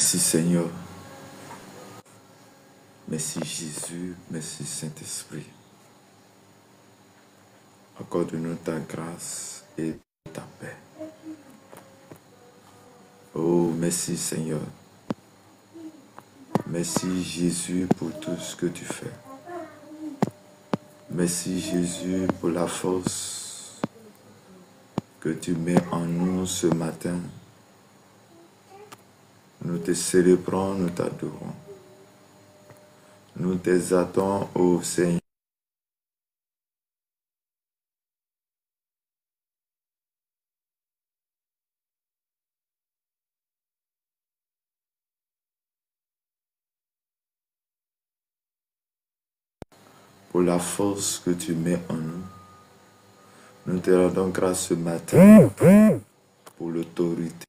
Merci Seigneur. Merci Jésus. Merci Saint-Esprit. Accorde-nous ta grâce et ta paix. Oh, merci Seigneur. Merci Jésus pour tout ce que tu fais. Merci Jésus pour la force que tu mets en nous ce matin. Nous te célébrons, nous t'adorons. Nous t'exaltons, ô Seigneur. Pour la force que tu mets en nous. Nous te rendons grâce ce matin pour l'autorité.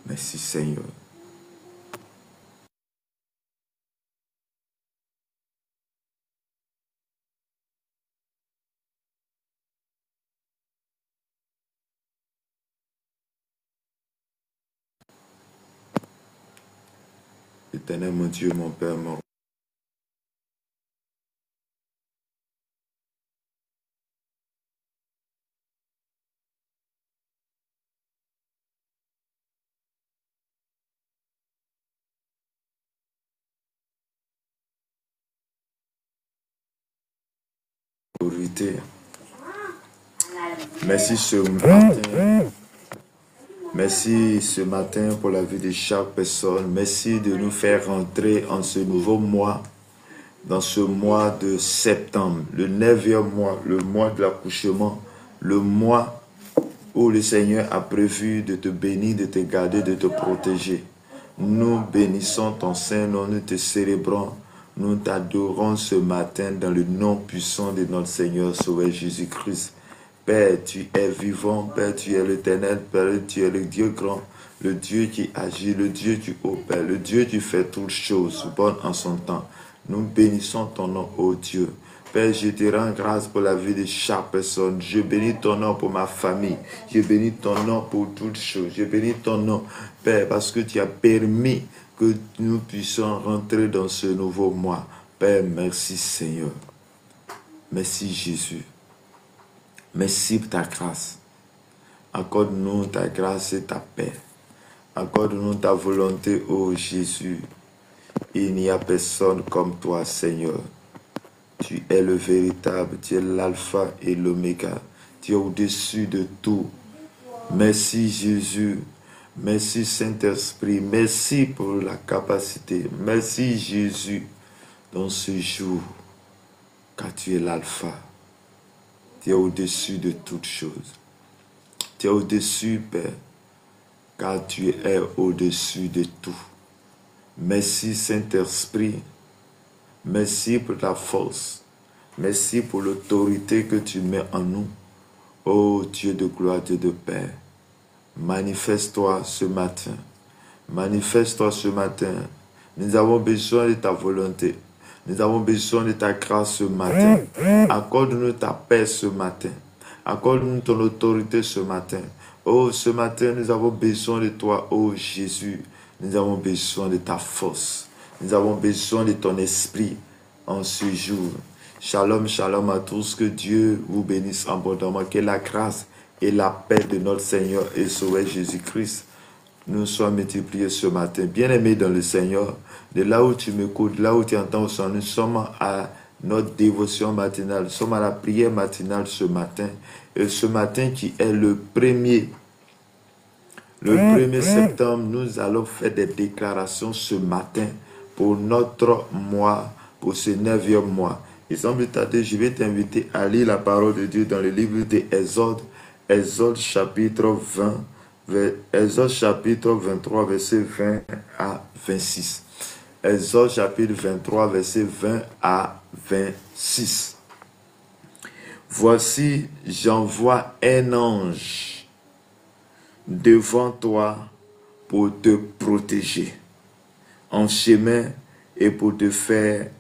Merci Seigneur. Éternel mon Dieu, mon Père, mon autorité. Merci ce matin. Merci ce matin pour la vie de chaque personne. Merci de nous faire rentrer en ce nouveau mois, dans ce mois de septembre, le 9e mois, le mois de l'accouchement, le mois où le Seigneur a prévu de te bénir, de te garder, de te protéger. Nous bénissons ton Saint-Nom, nous te célébrons, nous t'adorons ce matin dans le nom puissant de notre Seigneur Sauveur Jésus-Christ. Père, tu es vivant, Père, tu es l'Éternel, Père, tu es le Dieu grand, le Dieu qui agit, le Dieu qui opère, le Dieu qui fait toutes choses bonnes en son temps. Nous bénissons ton nom, ô Dieu. Père, je te rends grâce pour la vie de chaque personne. Je bénis ton nom pour ma famille. Je bénis ton nom pour toutes choses. Je bénis ton nom, Père, parce que tu as permis que nous puissions rentrer dans ce nouveau mois. Père, merci Seigneur. Merci Jésus. Merci pour ta grâce. Accorde-nous ta grâce et ta paix. Accorde-nous ta volonté, ô Jésus. Il n'y a personne comme toi, Seigneur. Tu es le véritable, tu es l'alpha et l'oméga. Tu es au-dessus de tout. Merci Jésus. Merci Saint-Esprit. Merci pour la capacité. Merci Jésus dans ce jour, car tu es l'alpha. Tu es au-dessus de toutes choses. Tu es au-dessus, Père, car tu es au-dessus de tout. Merci Saint-Esprit. Merci pour ta force. Merci pour l'autorité que tu mets en nous. Ô Dieu de gloire, Dieu de paix. Manifeste-toi ce matin. Manifeste-toi ce matin. Nous avons besoin de ta volonté. Nous avons besoin de ta grâce ce matin. Accorde-nous ta paix ce matin. Accorde-nous ton autorité ce matin. Oh, ce matin, nous avons besoin de toi, oh Jésus. Nous avons besoin de ta force. Nous avons besoin de ton esprit en ce jour. Shalom, shalom à tous. Que Dieu vous bénisse abondamment. Que la grâce et la paix de notre Seigneur et Sauveur Jésus-Christ nous soient multipliés ce matin. Bien-aimés dans le Seigneur, de là où tu m'écoutes, là où tu entends son, nous sommes à notre dévotion matinale. Nous sommes à la prière matinale ce matin. Et ce matin qui est le 1er septembre, nous allons faire des déclarations ce matin pour notre mois, pour ce 9e mois. Il semble tarder, je vais t'inviter à lire la parole de Dieu dans le livre d'Exode, Exode chapitre 20, Exode chapitre 23, verset 20 à 26. Exode chapitre 23, verset 20 à 26. Voici, j'envoie un ange devant toi pour te protéger en chemin et pour te faire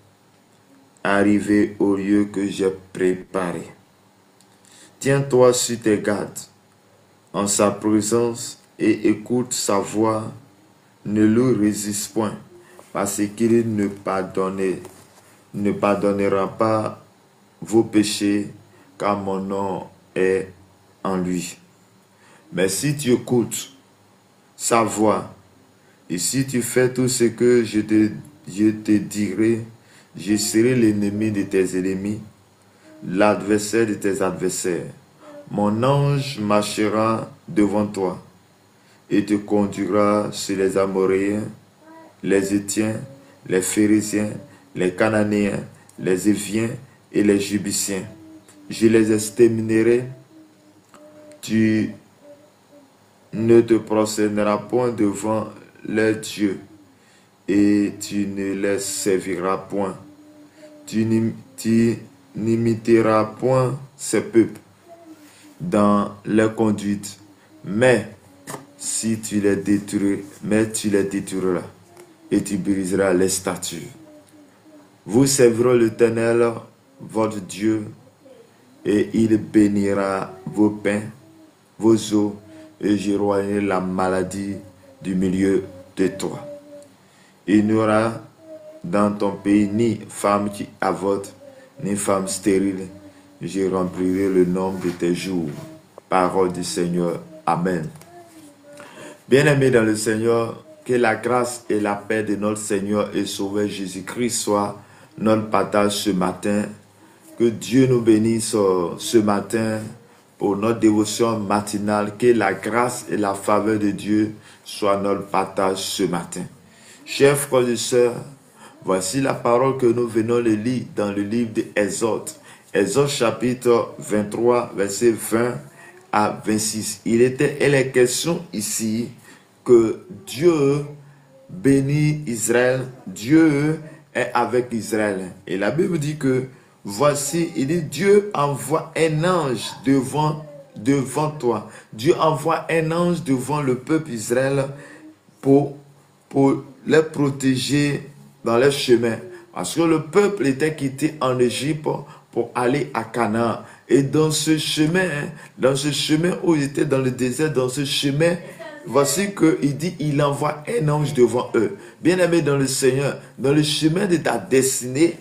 arriver au lieu que j'ai préparé. Tiens-toi sur tes gardes en sa présence et écoute sa voix. Ne lui résiste point, parce qu'il ne pardonnera pas vos péchés, car mon nom est en lui. Mais si tu écoutes sa voix, et si tu fais tout ce que je te dirai, je serai l'ennemi de tes ennemis, l'adversaire de tes adversaires. Mon ange marchera devant toi et te conduira sur les Amoréens, les Étiens, les Phérésiens, les Cananéens, les Éviens et les Jébusséens. Je les exterminerai. Tu ne te prosterneras point devant leurs dieux et tu ne les serviras point. Tu n'imiteras point ces peuples dans leur conduite, mais tu les détruiras et tu briseras les statues. Vous servirez l'Éternel, votre Dieu, et il bénira vos pains, vos eaux, et j'éloignerai la maladie du milieu de toi. Il n'y aura dans ton pays ni femme qui avorte, ni femme stérile. Je remplirai le nombre de tes jours. Parole du Seigneur. Amen. Bien-aimés dans le Seigneur, que la grâce et la paix de notre Seigneur et Sauveur Jésus-Christ soient notre partage ce matin. Que Dieu nous bénisse ce matin pour notre dévotion matinale. Que la grâce et la faveur de Dieu soient notre partage ce matin. Chers frères et sœurs, voici la parole que nous venons de lire dans le livre d'Exode. Exode chapitre 23, verset 20 à 26. Il est question ici que Dieu bénit Israël. Dieu est avec Israël. Et la Bible dit que voici, il dit Dieu envoie un ange devant toi. Dieu envoie un ange devant le peuple Israël pour les protéger dans leur chemin. Parce que le peuple était quitté en Égypte pour aller à Canaan. Et dans ce chemin où ils étaient dans le désert, dans ce chemin, voici qu'il dit, il envoie un ange devant eux. Bien-aimé dans le Seigneur, dans le chemin de ta destinée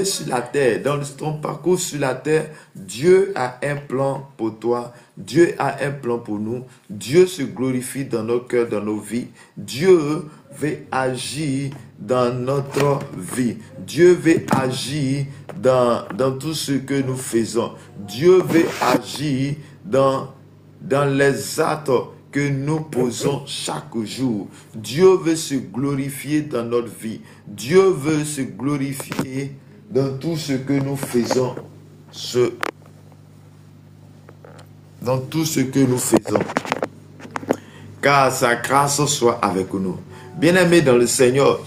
sur la terre, dans ton parcours sur la terre, Dieu a un plan pour toi. Dieu a un plan pour nous. Dieu se glorifie dans nos cœurs, dans nos vies. Dieu veut agir dans notre vie. Dieu veut agir dans tout ce que nous faisons. Dieu veut agir dans les actes que nous posons chaque jour. Dieu veut se glorifier dans notre vie. Dieu veut se glorifier dans tout ce que nous faisons. Dans tout ce que nous faisons. Car sa grâce soit avec nous. Bien-aimé dans le Seigneur,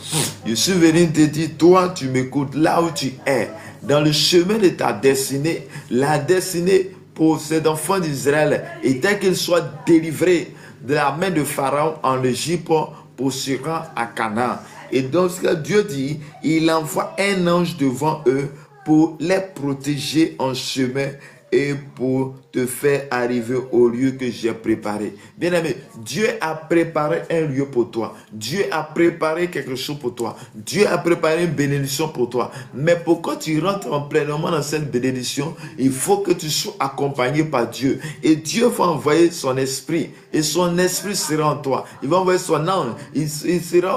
je suis venu te dire, toi tu m'écoutes là où tu es, dans le chemin de ta destinée, la destinée pour ces enfants d'Israël était qu'ils soient délivrés de la main de Pharaon en Égypte pour se rendre à Canaan. Et donc ce que Dieu dit, il envoie un ange devant eux pour les protéger en chemin et pour te faire arriver au lieu que j'ai préparé. Bien-aimé, Dieu a préparé un lieu pour toi. Dieu a préparé quelque chose pour toi. Dieu a préparé une bénédiction pour toi. Mais pour que tu rentres pleinement dans cette bénédiction, il faut que tu sois accompagné par Dieu. Et Dieu va envoyer son esprit. Et son esprit sera en toi. Il va envoyer son ange.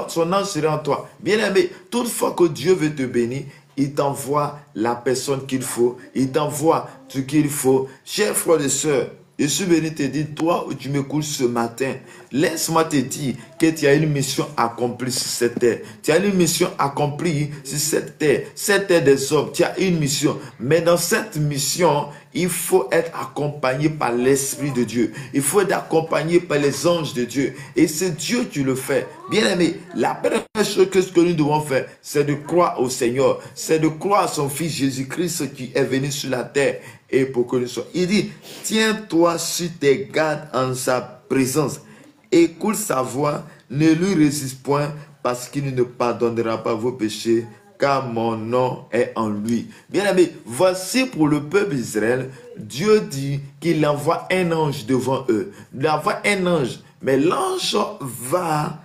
Son ange sera en toi. Bien-aimé, toutefois que Dieu veut te bénir, il t'envoie la personne qu'il faut. Il t'envoie ce qu'il faut. Chers frères et sœurs, je suis venu te dire, toi où tu m'écoutes ce matin, laisse-moi te dire que tu as une mission accomplie sur cette terre. Tu as une mission accomplie sur cette terre des hommes. Tu as une mission. Mais dans cette mission, il faut être accompagné par l'Esprit de Dieu. Il faut être accompagné par les anges de Dieu. Et c'est Dieu qui le fait. Bien-aimé, la première chose que nous devons faire, c'est de croire au Seigneur. C'est de croire à son Fils Jésus-Christ qui est venu sur la terre. Et pour que nous soyons. Il dit, tiens-toi sur tes gardes en sa présence. Écoute sa voix, ne lui résiste point, parce qu'il ne pardonnera pas vos péchés, car mon nom est en lui. Bien-aimés, voici pour le peuple d'Israël, Dieu dit qu'il envoie un ange devant eux. Il envoie un ange, mais l'ange va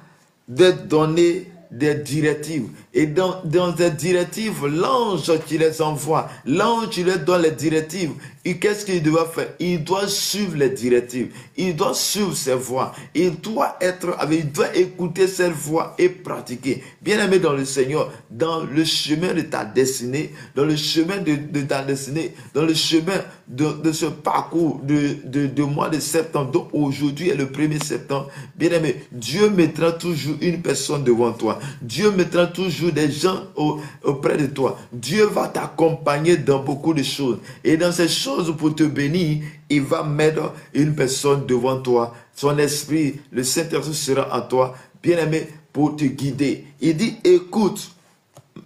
de donner des directives. Et dans des directives, l'ange qui les envoie, l'ange qui leur donne les directives, et qu'est-ce qu'il doit faire? Il doit suivre les directives. Il doit suivre ses voies. Il doit écouter ses voies et pratiquer. Bien-aimé dans le Seigneur, dans le chemin de ta destinée, dans le chemin de ta destinée, dans le chemin de ce parcours de mois de septembre, donc aujourd'hui est le 1er septembre, bien-aimé, Dieu mettra toujours une personne devant toi. Dieu mettra toujours des gens auprès de toi. Dieu va t'accompagner dans beaucoup de choses. Et dans ces choses, pour te bénir, il va mettre une personne devant toi. Son esprit, le Saint-Esprit sera en toi, bien-aimé, pour te guider. Il dit, écoute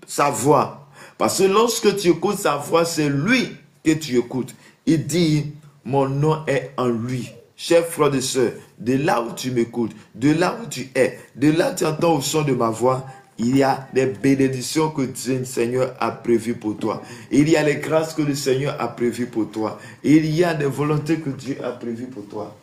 sa voix. Parce que lorsque tu écoutes sa voix, c'est lui que tu écoutes. Il dit, mon nom est en lui. Chers frères et sœurs, de là où tu m'écoutes, de là où tu es, de là où tu entends au son de ma voix, il y a des bénédictions que le Seigneur a prévues pour toi. Il y a les grâces que le Seigneur a prévues pour toi. Il y a des volontés que Dieu a prévues pour toi.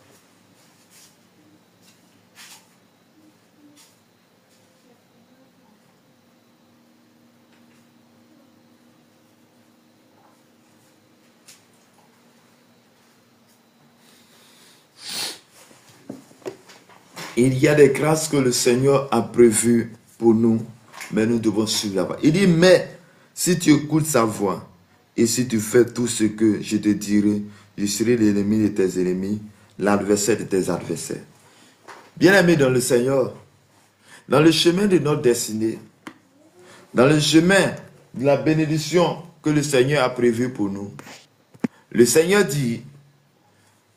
Il y a des grâces que le Seigneur a prévues pour nous, mais nous devons suivre la voie. Il dit, mais si tu écoutes sa voix et si tu fais tout ce que je te dirai, je serai l'ennemi de tes ennemis, l'adversaire de tes adversaires. Bien-aimés dans le Seigneur, dans le chemin de notre destinée, dans le chemin de la bénédiction que le Seigneur a prévu pour nous, le Seigneur dit,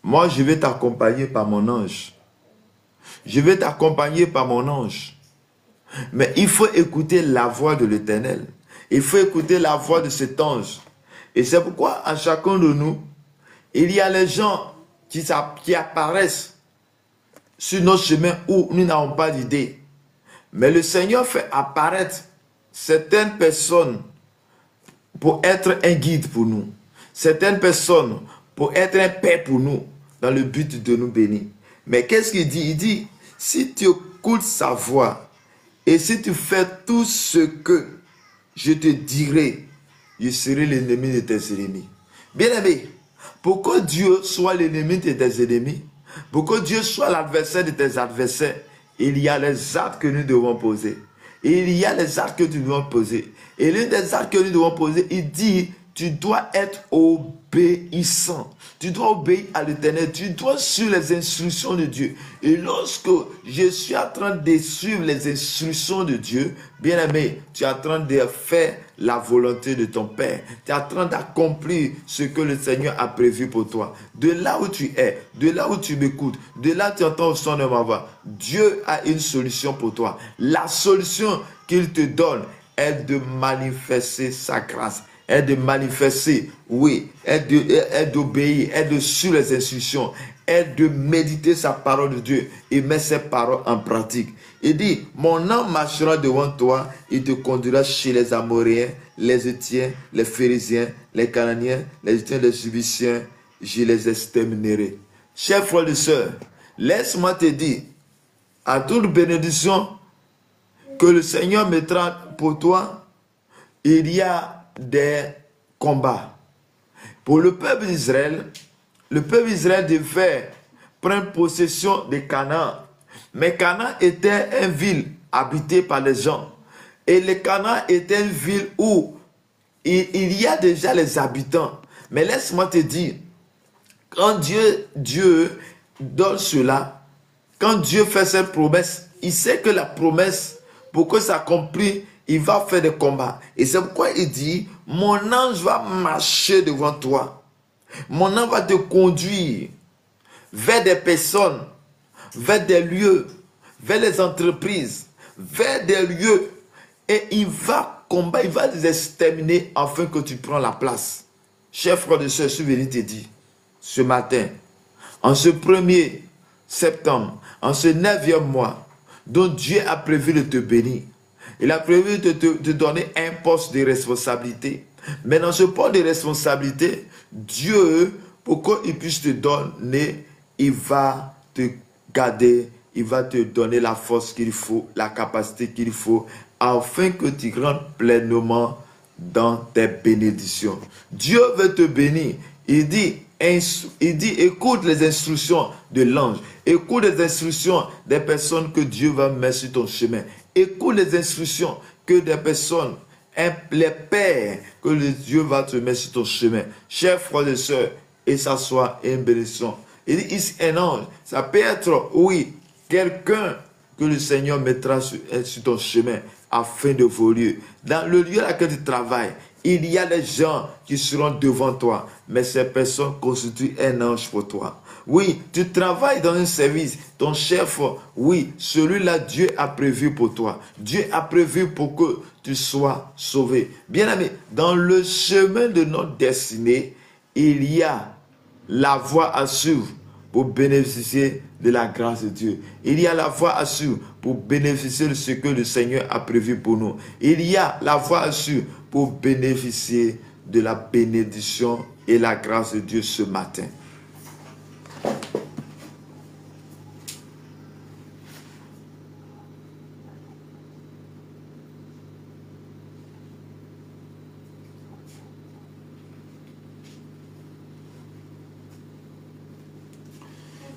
moi je vais t'accompagner par mon ange. Je vais t'accompagner par mon ange. Mais il faut écouter la voix de l'Éternel. Il faut écouter la voix de cet ange. Et c'est pourquoi à chacun de nous, il y a les gens qui apparaissent sur notre chemin où nous n'avons pas d'idée. Mais le Seigneur fait apparaître certaines personnes pour être un guide pour nous. Certaines personnes pour être un père pour nous, dans le but de nous bénir. Mais qu'est-ce qu'il dit? Il dit, si tu écoutes sa voix et si tu fais tout ce que je te dirai, je serai l'ennemi de tes ennemis. Bien-aimé, pour que Dieu soit l'ennemi de tes ennemis, pour que Dieu soit l'adversaire de tes adversaires, il y a les actes que nous devons poser. Il y a les actes que nous devons poser. Et l'un des actes que nous devons poser, il dit, tu dois être obéissant. Tu dois obéir à l'Éternel. Tu dois suivre les instructions de Dieu. Et lorsque je suis en train de suivre les instructions de Dieu, bien-aimé, tu es en train de faire la volonté de ton Père. Tu es en train d'accomplir ce que le Seigneur a prévu pour toi. De là où tu es, de là où tu m'écoutes, de là où tu entends le son de ma voix, Dieu a une solution pour toi. La solution qu'il te donne est de manifester sa grâce. Est de manifester, oui, est d'obéir, est de suivre les instructions, est de méditer sa parole de Dieu et mettre ses paroles en pratique. Il dit, mon âme marchera devant toi, il te conduira chez les Amoréens, les Héthiens, les Phérésiens, les Cananéens, les Héthiens, les Jébusséens, je les exterminerai. Chers frères et sœurs, laisse-moi te dire, à toute bénédiction que le Seigneur mettra pour toi, il y a des combats. Pour le peuple d'Israël devait prendre possession de Canaan. Mais Canaan était une ville habitée par les gens. Et le Canaan était une ville où il y a déjà les habitants. Mais laisse-moi te dire, quand Dieu donne cela, quand Dieu fait cette promesse, il sait que la promesse, pour que ça s'accomplisse, il va faire des combats. Et c'est pourquoi il dit, mon ange va marcher devant toi. Mon ange va te conduire vers des personnes, vers des lieux, vers les entreprises, vers des lieux. Et il va combattre, il va les exterminer afin que tu prends la place. Chers frères et sœurs, je suis venu te dire, ce matin, en ce 1er septembre, en ce 9e mois, dont Dieu a prévu de te bénir. Il a prévu de te donner un poste de responsabilité. Mais dans ce poste de responsabilité, Dieu, pour qu'il puisse te donner, il va te garder, il va te donner la force qu'il faut, la capacité qu'il faut, afin que tu rentres pleinement dans tes bénédictions. Dieu veut te bénir. Il dit, écoute les instructions de l'ange. Écoute les instructions des personnes que Dieu va mettre sur ton chemin. Écoute les instructions que des personnes, les pères que Dieu va te mettre sur ton chemin. Chers frères et sœurs, et ça soit une bénédiction. Il dit ici un ange. Ça peut être, oui, quelqu'un que le Seigneur mettra sur ton chemin afin de évoluer. Dans le lieu à laquelle tu travailles, il y a des gens qui seront devant toi, mais ces personnes constituent un ange pour toi. Oui, tu travailles dans un service, ton chef, oui, celui-là, Dieu a prévu pour toi. Dieu a prévu pour que tu sois sauvé. Bien-aimé, dans le chemin de notre destinée, il y a la voie à suivre pour bénéficier de la grâce de Dieu. Il y a la voie à suivre pour bénéficier de ce que le Seigneur a prévu pour nous. Il y a la voie à suivre pour bénéficier de la bénédiction et la grâce de Dieu ce matin.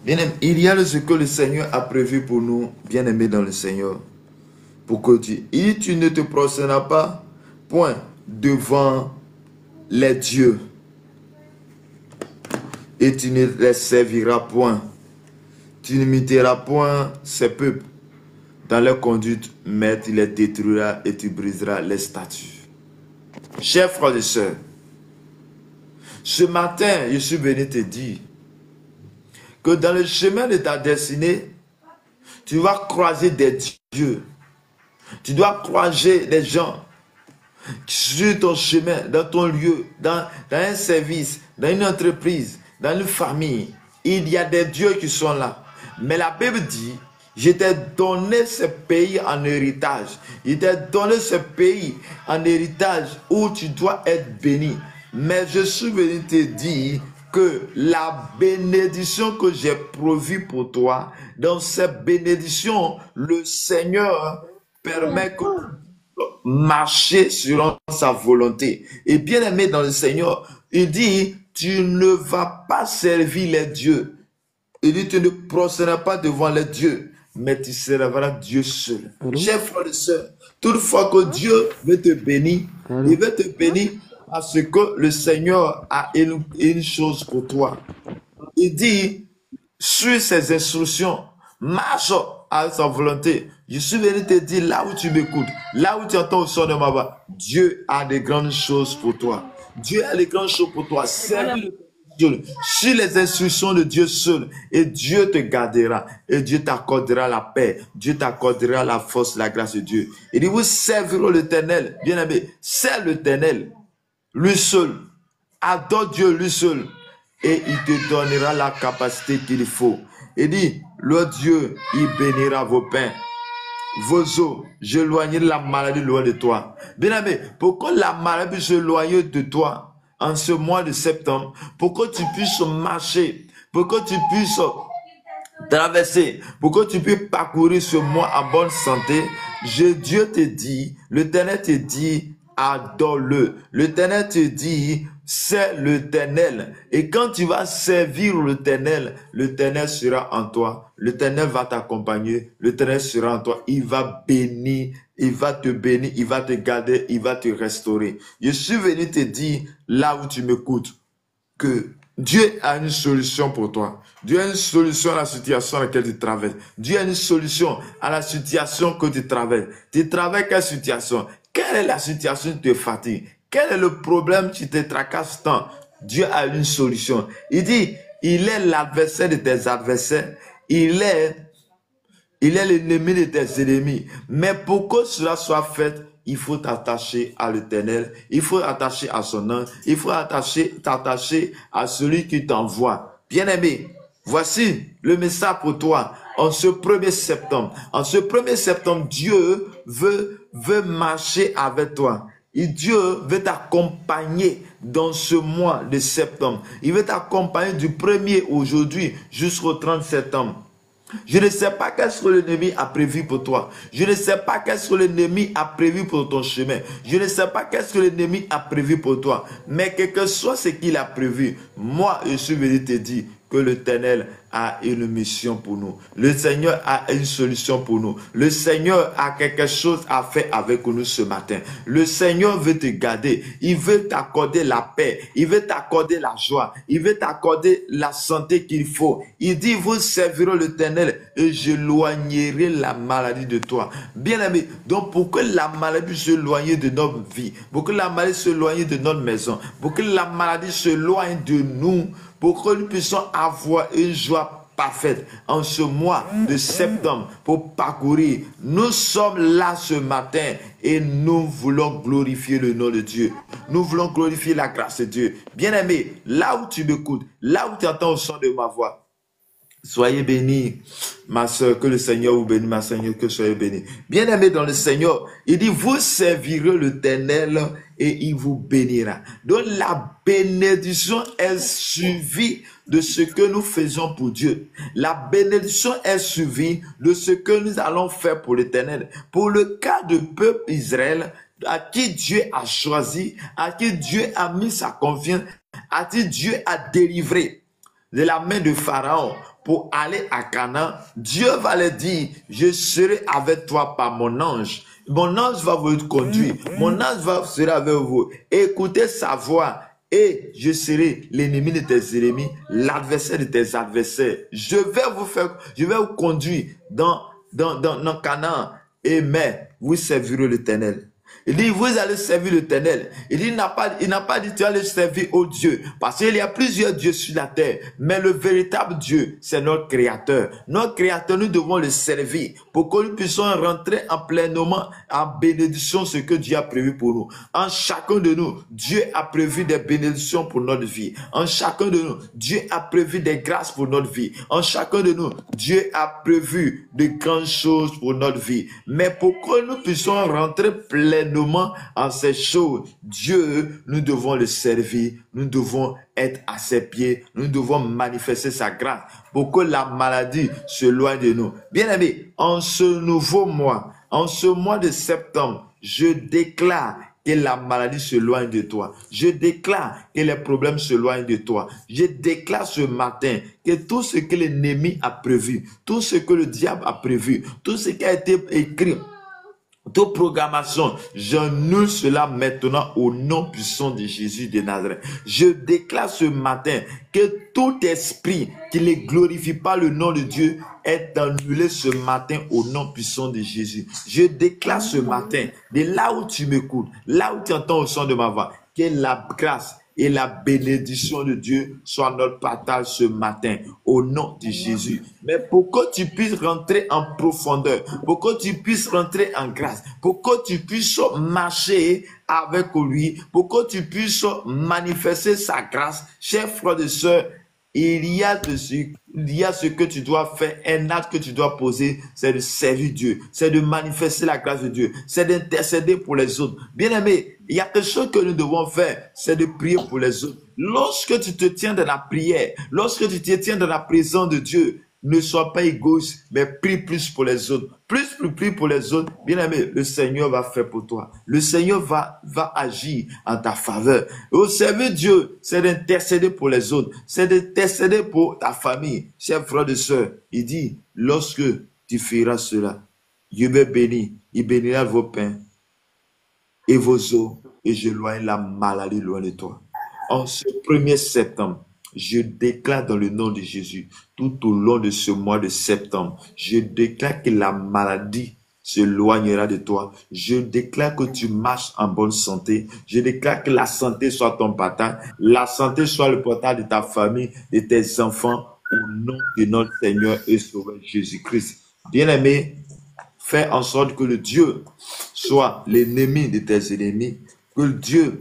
Bien-aimé, il y a ce que le Seigneur a prévu pour nous, bien-aimés dans le Seigneur. Pour que tu ne te prosterneras pas, point, devant les dieux. Et tu ne les serviras point. Tu n'imiteras point ces peuples dans leur conduite, mais tu les détruiras et tu briseras les statuts. Chers frères et sœurs, ce matin, je suis venu te dire que dans le chemin de ta destinée, tu vas croiser des dieux. Tu dois croiser des gens sur ton chemin, dans ton lieu, dans un service, dans une entreprise, dans une famille. Il y a des dieux qui sont là. Mais la Bible dit, je t'ai donné ce pays en héritage. Je t'ai donné ce pays en héritage où tu dois être béni. Mais je suis venu te dire que la bénédiction que j'ai prévue pour toi, dans cette bénédiction, le Seigneur permet que marcher sur sa volonté. Et bien aimé dans le Seigneur, il dit, tu ne vas pas servir les dieux. Il dit, tu ne prosterneras pas devant les dieux, mais tu serviras Dieu seul. Chers frères et sœurs, toutefois que Dieu veut te bénir, il veut te bénir parce que le Seigneur a une chose pour toi. Il dit, suis ses instructions, marche à sa volonté. Je suis venu te dire, là où tu m'écoutes, là où tu entends le son de ma voix, Dieu a de grandes choses pour toi. Dieu a de grandes choses pour toi. Servis Dieu, suis les instructions de Dieu seul, et Dieu te gardera, et Dieu t'accordera la paix, Dieu t'accordera la force, la grâce de Dieu. Il dit, vous servirez l'Éternel, bien aimé, serve l'Éternel, lui seul, adore Dieu lui seul, et il te donnera la capacité qu'il faut. Il dit, le Dieu, il bénira vos pains, vos eaux, j'éloignerai la maladie loin de toi. Bien aimé, pourquoi la maladie s'éloigne de toi en ce mois de septembre? Pour que tu puisses marcher, pour que tu puisses traverser, pour que tu puisses parcourir ce mois en bonne santé. Dieu te dit, l'Éternel te dit, adore-le. L'Éternel te dit, c'est l'Éternel. Et quand tu vas servir l'Éternel, l'Éternel sera en toi. L'Éternel va t'accompagner. L'Éternel sera en toi. Il va bénir. Il va te bénir. Il va te garder. Il va te restaurer. Je suis venu te dire, là où tu m'écoutes, que Dieu a une solution pour toi. Dieu a une solution à la situation dans laquelle tu traverses. Dieu a une solution à la situation que tu traverses. Tu traverses quelle situation? Quelle est la situation qui te fatigue? Quel est le problème qui te tracasse tant? Dieu a une solution. Il dit, il est l'adversaire de tes adversaires. Il est l'ennemi de tes ennemis. Mais pour que cela soit fait, il faut t'attacher à l'Éternel. Il faut t'attacher à son nom. Il faut t'attacher à celui qui t'envoie. Bien-aimé, Voici le message pour toi. En ce 1er septembre, Dieu veut marcher avec toi. Et Dieu veut t'accompagner dans ce mois de septembre. Il veut t'accompagner du 1er aujourd'hui jusqu'au 30 septembre. Je ne sais pas qu'est-ce que l'ennemi a prévu pour toi. Je ne sais pas qu'est-ce que l'ennemi a prévu pour ton chemin. Je ne sais pas qu'est-ce que l'ennemi a prévu pour toi. Mais quel que soit ce qu'il a prévu, moi, je suis venu te dire que l'Éternel a une mission pour nous. Le Seigneur a une solution pour nous. Le Seigneur a quelque chose à faire avec nous ce matin. Le Seigneur veut te garder. Il veut t'accorder la paix. Il veut t'accorder la joie. Il veut t'accorder la santé qu'il faut. Il dit, vous servirez l'Éternel et j'éloignerai la maladie de toi. Bien-aimé, donc pour que la maladie s'éloigne de notre vie, pour que la maladie s'éloigne de notre maison, pour que la maladie s'éloigne de nous, pour que nous puissions avoir une joie parfaite en ce mois de septembre pour parcourir. Nous sommes là ce matin et nous voulons glorifier le nom de Dieu. Nous voulons glorifier la grâce de Dieu. Bien-aimé, là où tu m'écoutes, là où tu entends le son de ma voix, soyez bénis, ma soeur, que le Seigneur vous bénisse, ma Seigneur, que soyez bénis. Bien-aimés dans le Seigneur, il dit, vous servirez l'Éternel et il vous bénira. Donc la bénédiction est suivie de ce que nous faisons pour Dieu. La bénédiction est suivie de ce que nous allons faire pour l'Éternel. Pour le cas du peuple Israël, à qui Dieu a choisi, à qui Dieu a mis sa confiance, à qui Dieu a délivré de la main de Pharaon pour aller à Canaan, Dieu va leur dire, je serai avec toi par mon ange. Mon ange va vous conduire. Mon ange sera avec vous. Écoutez sa voix et je serai l'ennemi de tes ennemis, l'adversaire de tes adversaires. Je vais vous conduire dans Canaan. Et mais vous servirez l'Éternel. Il dit, vous allez servir l'Éternel. Il dit, il n'a pas dit, tu allais servir au Dieu. Parce qu'il y a plusieurs dieux sur la terre. Mais le véritable Dieu, c'est notre Créateur. Notre Créateur, nous devons le servir pour que nous puissions rentrer en pleinement en bénédiction ce que Dieu a prévu pour nous. En chacun de nous, Dieu a prévu des bénédictions pour notre vie. En chacun de nous, Dieu a prévu des grâces pour notre vie. En chacun de nous, Dieu a prévu de grandes choses pour notre vie. Mais pour que nous puissions rentrer pleinement en ces choses, Dieu, nous devons le servir, nous devons être à ses pieds, nous devons manifester sa grâce pour que la maladie se loigne de nous. Bien-aimés, en ce nouveau mois, en ce mois de septembre, je déclare que la maladie se loigne de toi. Je déclare que les problèmes se loignent de toi. Je déclare ce matin que tout ce que l'ennemi a prévu, tout ce que le diable a prévu, tout ce qui a été écrit, toute programmation, j'annule cela maintenant au nom puissant de Jésus de Nazareth. Je déclare ce matin que tout esprit qui ne glorifie pas le nom de Dieu est annulé ce matin au nom puissant de Jésus. Je déclare ce matin, de là où tu m'écoutes, là où tu entends le son de ma voix, que la grâce et la bénédiction de Dieu soit notre partage ce matin au nom de Jésus. Mais pour que tu puisses rentrer en profondeur, pour que tu puisses rentrer en grâce, pour que tu puisses marcher avec lui, pour que tu puisses manifester sa grâce, chers frères et sœurs, il y a ce que tu dois faire, un acte que tu dois poser, c'est de servir Dieu, c'est de manifester la grâce de Dieu, c'est d'intercéder pour les autres. Bien-aimé, il y a quelque chose que nous devons faire, c'est de prier pour les autres. Lorsque tu te tiens dans la prière, lorsque tu te tiens dans la présence de Dieu, ne sois pas égoïste, mais prie plus pour les autres. Plus prie pour les autres, bien-aimé, le Seigneur va faire pour toi. Le Seigneur va agir en ta faveur. Au servir Dieu, c'est d'intercéder pour les autres. C'est d'intercéder pour ta famille. Chers frères et sœurs, il dit, lorsque tu feras cela, Dieu va bénir. Il bénira vos pains et vos eaux, et je loigne la maladie loin de toi. En ce 1er septembre, je déclare dans le nom de Jésus, tout au long de ce mois de septembre, je déclare que la maladie s'éloignera de toi. Je déclare que tu marches en bonne santé. Je déclare que la santé soit ton partage, la santé soit le partage de ta famille, de tes enfants, au nom de notre Seigneur et Sauveur Jésus-Christ. Bien-aimé, fais en sorte que le Dieu soit l'ennemi de tes ennemis, que le Dieu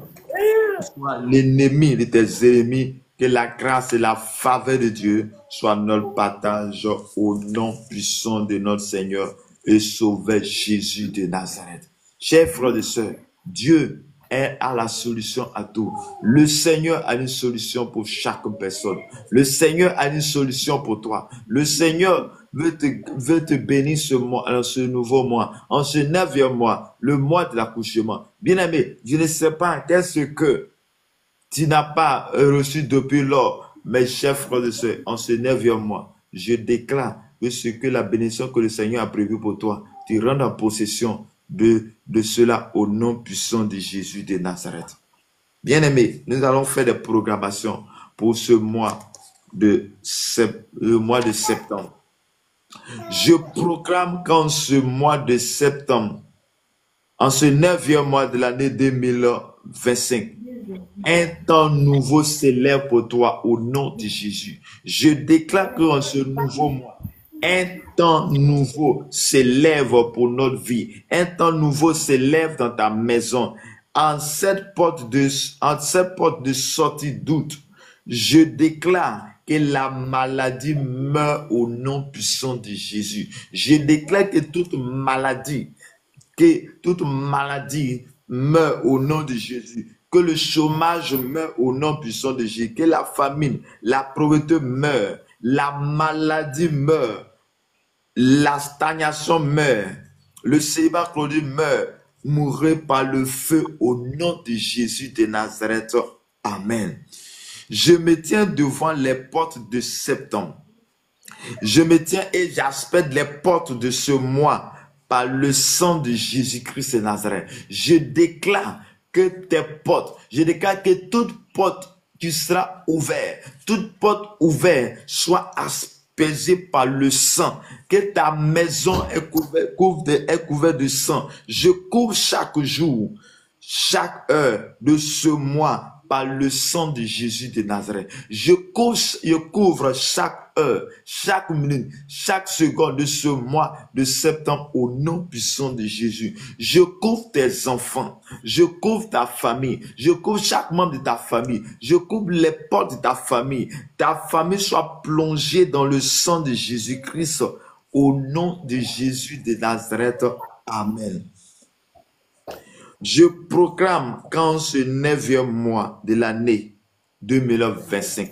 soit l'ennemi de tes ennemis, que la grâce et la faveur de Dieu soient notre partage au nom puissant de notre Seigneur et Sauveur Jésus de Nazareth. Chers frères et sœurs, Dieu a la solution à tout. Le Seigneur a une solution pour chaque personne. Le Seigneur a une solution pour toi. Le Seigneur veut te bénir ce nouveau mois, en ce 9e mois, le mois de l'accouchement. Bien-aimé, je ne sais pas qu'est-ce que tu n'as pas reçu depuis lors, mes chers frères et sœurs, en ce 9e mois. Je déclare que ce que la bénédiction que le Seigneur a prévue pour toi, tu rentres en possession de cela au nom puissant de Jésus de Nazareth. Bien-aimés, nous allons faire des programmations pour ce mois le mois de septembre. Je proclame qu'en ce mois de septembre, en ce 9e mois de l'année 2025, un temps nouveau s'élève pour toi au nom de Jésus. Je déclare qu'en ce nouveau mois, un temps nouveau s'élève pour notre vie. Un temps nouveau s'élève dans ta maison. En cette porte de sortie d'août, je déclare que la maladie meurt au nom puissant de Jésus. Je déclare que toute maladie meurt au nom de Jésus. Que le chômage meurt au nom puissant de Jésus. Que la famine, la pauvreté meurt. La maladie meurt. La stagnation meurt. Le célibat claudie meurt. Mourrez par le feu au nom de Jésus de Nazareth. Amen. Je me tiens devant les portes de septembre. Je me tiens et j'aspecte les portes de ce mois par le sang de Jésus-Christ de Nazareth. Je déclare que tes portes, je déclare que toute porte qui sera ouverte, toute porte ouverte soit aspergée par le sang, que ta maison est couverte de sang. Je couvre chaque jour, chaque heure de ce mois par le sang de Jésus de Nazareth. Je couvre chaque heure, chaque minute, chaque seconde de ce mois de septembre au nom puissant de Jésus. Je couvre tes enfants, je couvre ta famille, je couvre chaque membre de ta famille, je couvre les portes de ta famille. Ta famille soit plongée dans le sang de Jésus-Christ au nom de Jésus de Nazareth. Amen. Je proclame qu'en ce 9e mois de l'année 2025,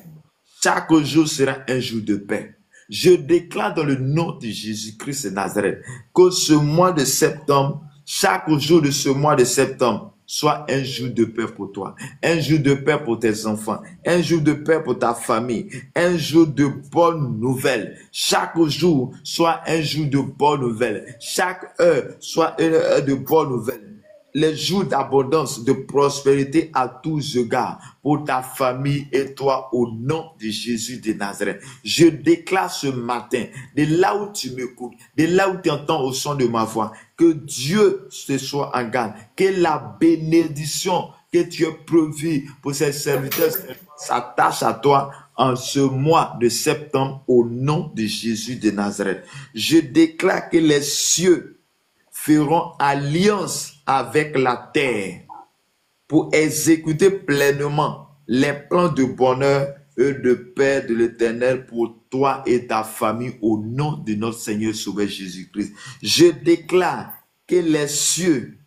chaque jour sera un jour de paix. Je déclare dans le nom de Jésus-Christ de Nazareth que ce mois de septembre, chaque jour de ce mois de septembre, soit un jour de paix pour toi, un jour de paix pour tes enfants, un jour de paix pour ta famille, un jour de bonnes nouvelles. Chaque jour soit un jour de bonnes nouvelles. Chaque heure soit une heure de bonnes nouvelles. Les jours d'abondance, de prospérité à tous égards pour ta famille et toi au nom de Jésus de Nazareth. Je déclare ce matin, de là où tu m'écoutes, de là où tu entends au son de ma voix, que Dieu te soit en garde, que la bénédiction que tu as prévue pour ses serviteurs s'attache à toi en ce mois de septembre au nom de Jésus de Nazareth. Je déclare que les cieux feront alliance avec la terre pour exécuter pleinement les plans de bonheur et de paix de l'Éternel pour toi et ta famille au nom de notre Seigneur Sauveur Jésus-Christ. Je déclare que les cieux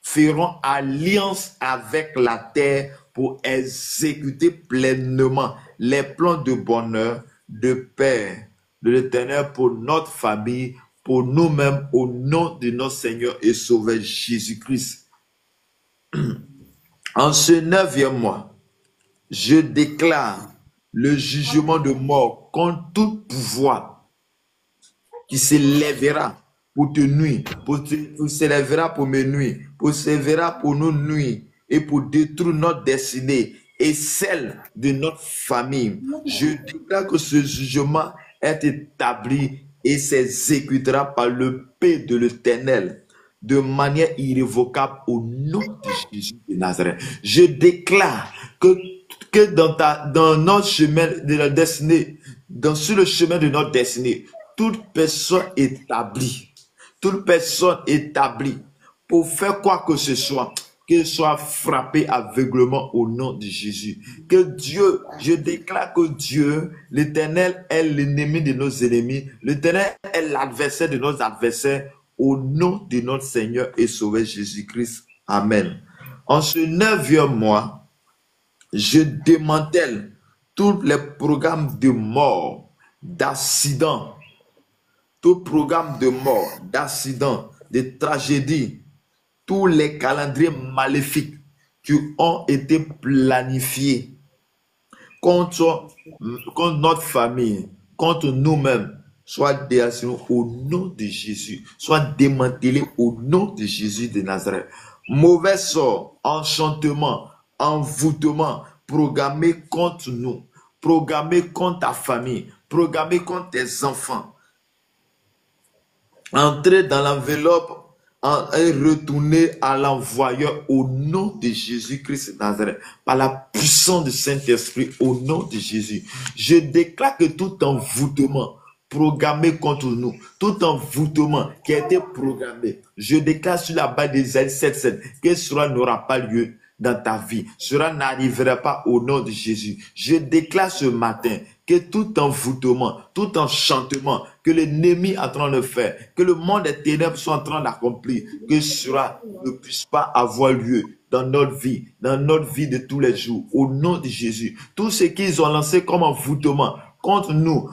feront alliance avec la terre pour exécuter pleinement les plans de bonheur, de paix de l'Éternel pour notre famille, pour nous-mêmes, au nom de notre Seigneur et Sauveur Jésus-Christ. En ce 9e mois, je déclare le jugement de mort contre tout pouvoir qui s'élèvera pour te nuire, pour s'élèvera pour me nuire, pour s'élèvera pour nous nuire et pour détruire notre destinée et celle de notre famille. Je déclare que ce jugement est établi et s'exécutera par le paix de l'Éternel de manière irrévocable au nom de Jésus de Nazareth. Je déclare que dans notre chemin de la destinée, sur le chemin de notre destinée, toute personne établie pour faire quoi que ce soit, qu'il soit frappé aveuglement au nom de Jésus. Que Dieu, je déclare que Dieu, l'Éternel, est l'ennemi de nos ennemis. L'Éternel est l'adversaire de nos adversaires. Au nom de notre Seigneur et Sauveur Jésus-Christ. Amen. En ce 9e mois, je démantèle tous les programmes de mort, d'accidents, tout programme de mort, d'accidents, de tragédies, tous les calendriers maléfiques qui ont été planifiés contre notre famille, contre nous-mêmes, soit déactionnés au nom de Jésus, soit démantelés au nom de Jésus de Nazareth. Mauvais sort, enchantement, envoûtement, programmé contre nous, programmé contre ta famille, programmé contre tes enfants. Entrez dans l'enveloppe et retournez à l'envoyeur au nom de Jésus-Christ de Nazareth, par la puissance du Saint-Esprit, au nom de Jésus. Je déclare que tout envoûtement programmé contre nous, tout envoûtement qui a été programmé, je déclare sur la base d'Ésaïe 7:7 que cela n'aura pas lieu dans ta vie. Cela n'arrivera pas au nom de Jésus. Je déclare ce matin que tout envoûtement, tout enchantement que l'ennemi est en train de faire, que le monde des ténèbres soit en train d'accomplir, que cela ne puisse pas avoir lieu dans notre vie de tous les jours, au nom de Jésus. Tout ce qu'ils ont lancé comme envoûtement contre nous,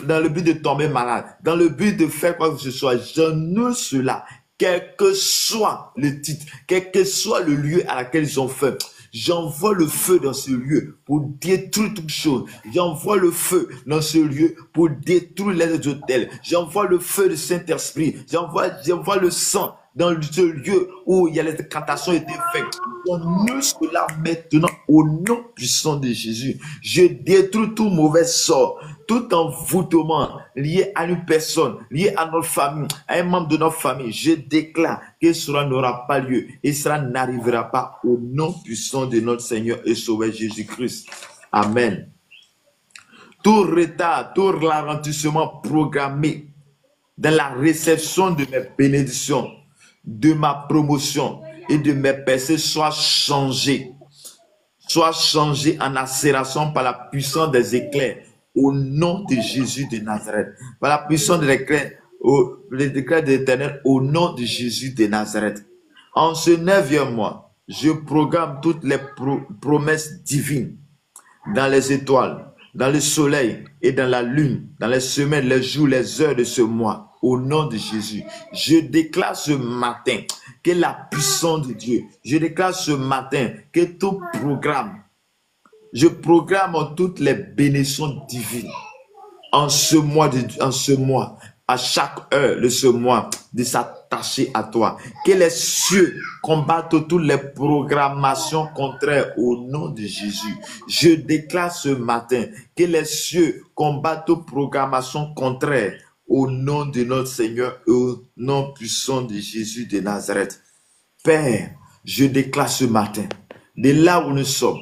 dans le but de tomber malade, dans le but de faire quoi que ce soit, j'annule cela. Quel que soit le titre, quel que soit le lieu à laquelle ils ont fait, j'envoie le feu dans ce lieu pour détruire toute chose. J'envoie le feu dans ce lieu pour détruire les hôtels. J'envoie le feu du Saint-Esprit. J'envoie le sang dans ce lieu où il y a les cantations étaient faites. J'annule cela maintenant au nom puissant de Jésus. Je détruis tout mauvais sort, tout envoûtement lié à une personne, lié à notre famille, à un membre de notre famille. Je déclare que cela n'aura pas lieu et cela n'arrivera pas au nom puissant de notre Seigneur et Sauveur Jésus-Christ. Amen. Tout retard, tout ralentissement programmé dans la réception de mes bénédictions, de ma promotion et de mes percées soit changé en accélération par la puissance des éclairs au nom de Jésus de Nazareth, par la puissance des éclairs, les éclairs de l'Éternel au nom de Jésus de Nazareth. En ce 9e mois, je programme toutes les promesses divines dans les étoiles, dans le soleil et dans la lune, dans les semaines, les jours, les heures de ce mois. Au nom de Jésus, je déclare ce matin que la puissance de Dieu, je déclare ce matin que tout programme, je programme toutes les bénédictions divines en ce mois, à chaque heure de ce mois, de s'attacher à toi. Que les cieux combattent toutes les programmations contraires au nom de Jésus. Je déclare ce matin que les cieux combattent toutes programmations contraires au nom de notre Seigneur et au nom puissant de Jésus de Nazareth. Père, je déclare ce matin, de là où nous sommes,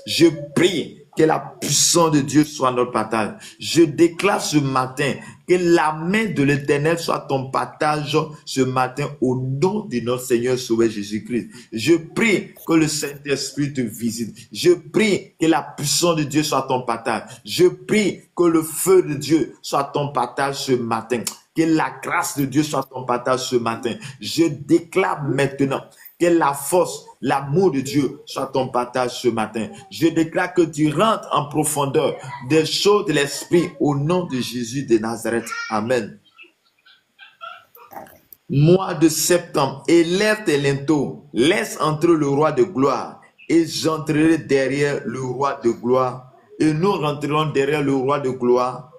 je prie que la puissance de Dieu soit notre partage. Je déclare ce matin que la main de l'Éternel soit ton partage ce matin au nom de notre Seigneur Sauveur Jésus-Christ. Je prie que le Saint-Esprit te visite. Je prie que la puissance de Dieu soit ton partage. Je prie que le feu de Dieu soit ton partage ce matin. Que la grâce de Dieu soit ton partage ce matin. Je déclare maintenant que la force, l'amour de Dieu soit ton partage ce matin. Je déclare que tu rentres en profondeur des choses de l'Esprit au nom de Jésus de Nazareth. Amen. Mois de septembre, élève tes linteaux, laisse entrer le roi de gloire et j'entrerai derrière le roi de gloire et nous rentrerons derrière le roi de gloire,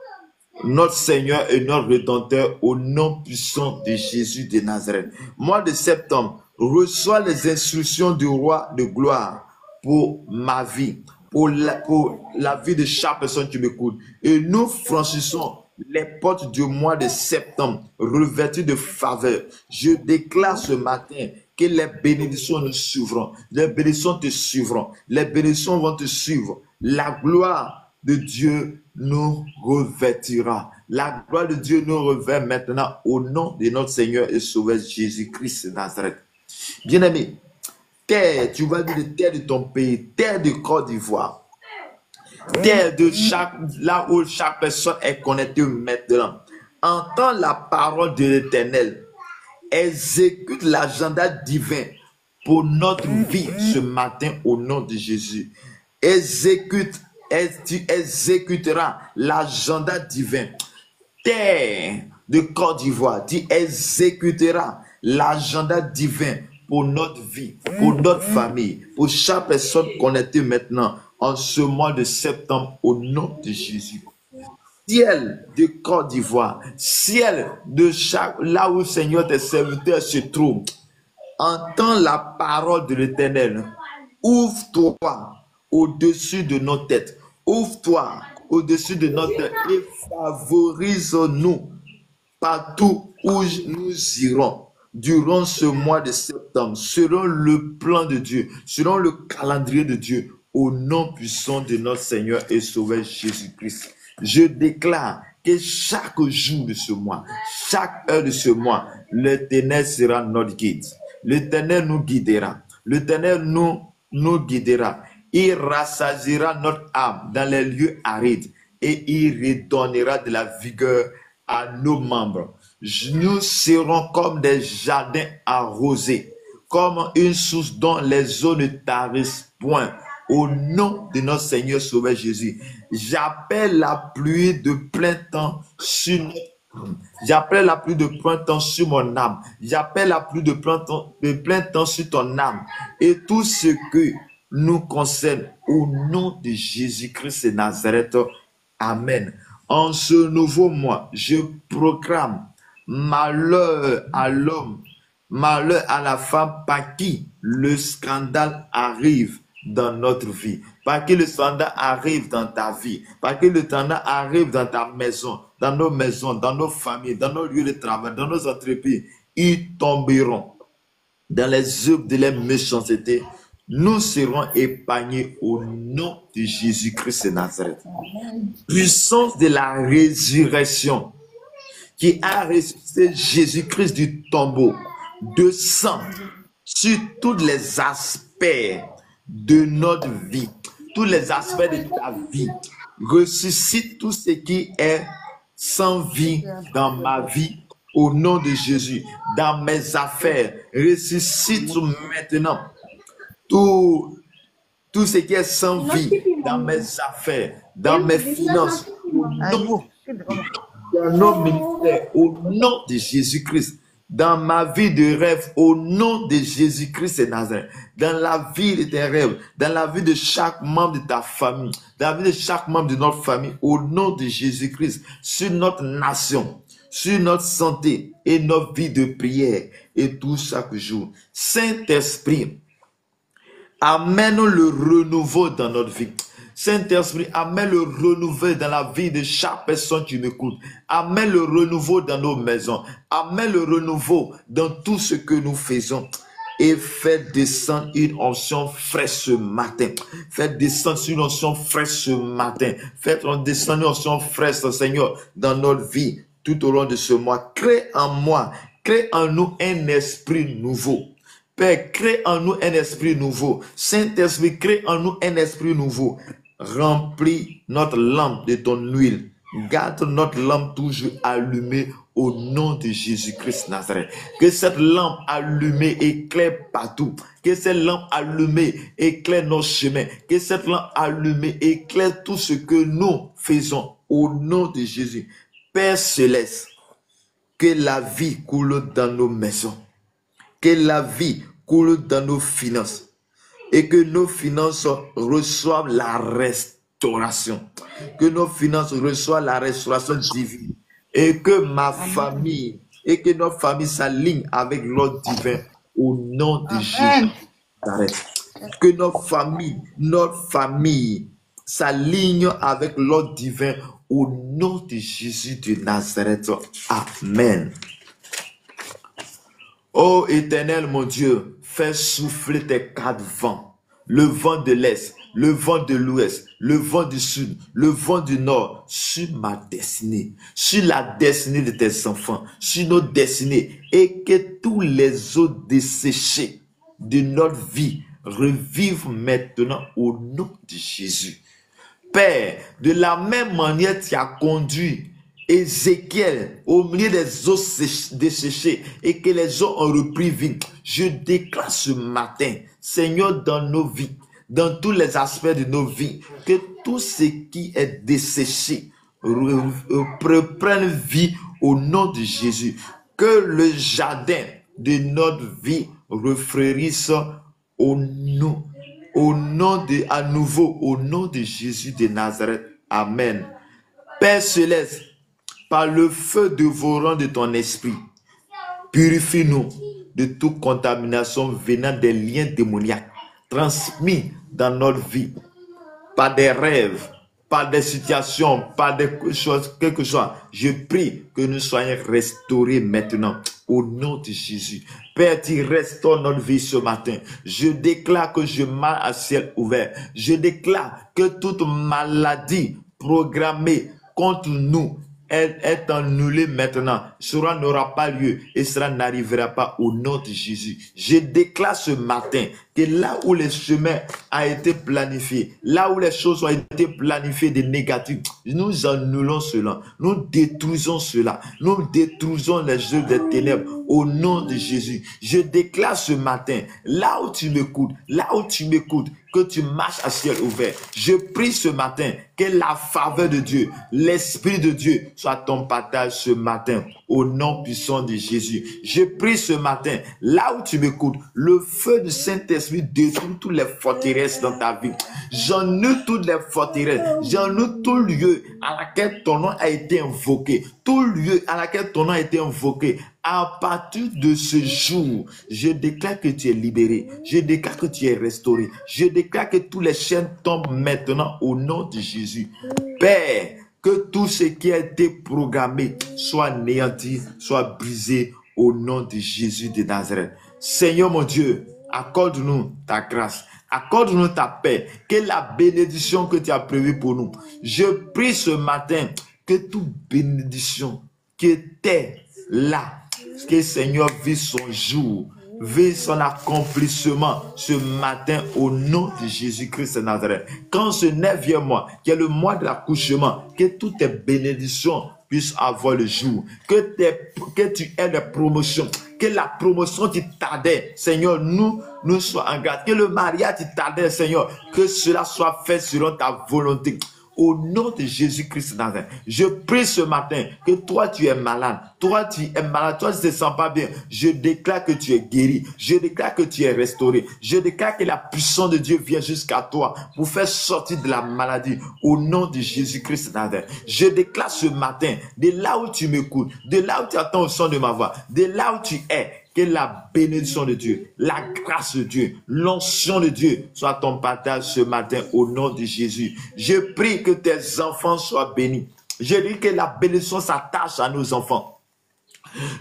notre Seigneur et notre Rédempteur au nom puissant de Jésus de Nazareth. Mois de septembre, reçois les instructions du roi de gloire pour ma vie, pour la vie de chaque personne qui m'écoute. Et nous franchissons les portes du mois de septembre, revêtues de faveur. Je déclare ce matin que les bénédictions nous suivront. Les bénédictions te suivront. Les bénédictions vont te suivre. La gloire de Dieu nous revêtira. La gloire de Dieu nous revêt maintenant au nom de notre Seigneur et Sauveur Jésus-Christ de Nazareth. Bien-aimé, terre, tu vas dire de terre de ton pays, terre de Côte d'Ivoire, terre de là où chaque personne est connectée maintenant. Entends la parole de l'Éternel. Exécute l'agenda divin pour notre vie ce matin au nom de Jésus. Tu exécuteras l'agenda divin. Terre de Côte d'Ivoire, tu exécuteras l'agenda divin pour notre vie, pour notre famille, pour chaque personne connectée maintenant en ce mois de septembre au nom de Jésus. Ciel de Côte d'Ivoire, ciel de là où Seigneur tes serviteurs se trouvent, entends la parole de l'Éternel. Ouvre-toi au-dessus de nos têtes. Ouvre-toi au-dessus de notre tête et favorise-nous partout où nous irons durant ce mois de septembre, selon le plan de Dieu, selon le calendrier de Dieu, au nom puissant de notre Seigneur et Sauveur Jésus-Christ. Je déclare que chaque jour de ce mois, chaque heure de ce mois, l'Éternel sera notre guide. L'Éternel nous guidera. L'Éternel nous guidera. Il rassaisira notre âme dans les lieux arides et il redonnera de la vigueur à nos membres. Nous serons comme des jardins arrosés, comme une source dont les eaux ne tarissent point. Au nom de notre Seigneur Sauveur Jésus, j'appelle la pluie de plein temps sur notre âme. J'appelle la pluie de plein temps sur mon âme. J'appelle la pluie de plein temps sur ton âme. Et tout ce que nous concerne au nom de Jésus-Christ de Nazareth. Amen. En ce nouveau mois, je proclame malheur à l'homme, malheur à la femme par qui le scandale arrive dans notre vie, par qui le scandale arrive dans ta vie, par qui le scandale arrive dans ta maison, dans nos familles, dans nos lieux de travail, dans nos entreprises. Ils tomberont dans les œuvres de la méchanceté. Nous serons épargnés au nom de Jésus-Christ de Nazareth. Puissance de la résurrection qui a ressuscité Jésus-Christ du tombeau, descend sur tous les aspects de notre vie, tous les aspects de ta vie. Ressuscite tout ce qui est sans vie dans ma vie au nom de Jésus, dans mes affaires. Ressuscite maintenant tout ce qui est sans vie dans mes affaires, dans mes finances, dans nos ministères, au nom de Jésus-Christ, dans ma vie de rêve, au nom de Jésus-Christ et Nazareth, dans la vie de tes rêves, dans la vie de chaque membre de ta famille, dans la vie de chaque membre de notre famille, au nom de Jésus-Christ, sur notre nation, sur notre santé et notre vie de prière, et tout chaque jour. Saint-Esprit, amène le renouveau dans notre vie. Saint-Esprit, amène le renouveau dans la vie de chaque personne qui m'écoute. Amène le renouveau dans nos maisons. Amène le renouveau dans tout ce que nous faisons. Et fais descendre une onction fraîche ce matin. Fais descendre une onction fraîche ce matin. Fais descendre une onction fraîche, Seigneur, dans notre vie tout au long de ce mois. Crée en moi, crée en nous un esprit nouveau. Père, crée en nous un esprit nouveau. Saint-Esprit, crée en nous un esprit nouveau. Remplis notre lampe de ton huile. Garde notre lampe toujours allumée au nom de Jésus-Christ Nazareth. Que cette lampe allumée éclaire partout. Que cette lampe allumée éclaire nos chemins. Que cette lampe allumée éclaire tout ce que nous faisons au nom de Jésus. Père céleste, que la vie coule dans nos maisons. Que la vie coule dans nos finances. Et que nos finances reçoivent la restauration. Que nos finances reçoivent la restauration divine. Et que ma famille, et que notre famille s'aligne avec l'ordre divin au nom de Jésus. Que notre famille s'aligne avec l'ordre divin au nom de Jésus de Nazareth. Amen. Ô Éternel, mon Dieu, fais souffler tes quatre vents, le vent de l'Est, le vent de l'ouest, le vent du sud, le vent du nord, sur ma destinée, sur la destinée de tes enfants, sur nos destinées, et que tous les eaux desséchées de notre vie revivent maintenant au nom de Jésus. Père, de la même manière tu as conduit Ézéchiel au milieu des eaux desséchées et que les eaux ont repris vie. Je déclare ce matin, Seigneur, dans nos vies, dans tous les aspects de nos vies, que tout ce qui est desséché reprenne vie au nom de Jésus. Que le jardin de notre vie refleurisse à nouveau, au nom de Jésus de Nazareth. Amen. Père céleste, par le feu dévorant de ton esprit, purifie-nous de toute contamination venant des liens démoniaques transmis dans notre vie, par des rêves, par des situations, par des choses, quelque chose. Je prie que nous soyons restaurés maintenant au nom de Jésus. Père, tu restaures notre vie ce matin. Je déclare que je marche à ciel ouvert. Je déclare que toute maladie programmée contre nous est annulée maintenant. Cela n'aura pas lieu et cela n'arrivera pas au nom de Jésus. Je déclare ce matin que là où les chemins ont été planifiés, là où les choses ont été planifiées de négatif, nous annulons cela. Nous détruisons cela. Nous détruisons les œuvres des ténèbres au nom de Jésus. Je déclare ce matin, là où tu m'écoutes, que tu marches à ciel ouvert. Je prie ce matin que la faveur de Dieu, l'Esprit de Dieu soit ton partage ce matin au nom puissant de Jésus. Je prie ce matin, là où tu m'écoutes, le feu du Saint-Esprit détruit toutes les forteresses dans ta vie. J'annule toutes les forteresses. J'annule tout lieu à laquelle ton nom a été invoqué. Tout lieu à laquelle ton nom a été invoqué. À partir de ce jour, je déclare que tu es libéré. Je déclare que tu es restauré. Je déclare que tous les chaînes tombent maintenant au nom de Jésus. Père, que tout ce qui a été programmé soit anéanti, soit brisé au nom de Jésus de Nazareth. Seigneur mon Dieu, accorde-nous ta grâce. Accorde-nous ta paix. Que la bénédiction que tu as prévue pour nous. Je prie ce matin que toute bénédiction qui était là, que Seigneur vise son jour, vise son accomplissement ce matin au nom de Jésus-Christ de Nazareth. Quand ce 9e mois, qui est le mois de l'accouchement, que toutes tes bénédictions puissent avoir le jour, que tu aies des promotions, que la promotion qui tardait, Seigneur, nous sois en garde, que le mariage qui tardait, Seigneur, que cela soit fait selon ta volonté. Au nom de Jésus-Christ, je prie ce matin que toi tu es malade, toi tu ne te sens pas bien. Je déclare que tu es guéri, je déclare que tu es restauré, je déclare que la puissance de Dieu vient jusqu'à toi pour faire sortir de la maladie. Au nom de Jésus-Christ, je déclare ce matin, de là où tu m'écoutes, de là où tu attends le son de ma voix, de là où tu es, que la bénédiction de Dieu, la grâce de Dieu, l'onction de Dieu soit ton partage ce matin au nom de Jésus. Je prie que tes enfants soient bénis. Je dis que la bénédiction s'attache à nos enfants.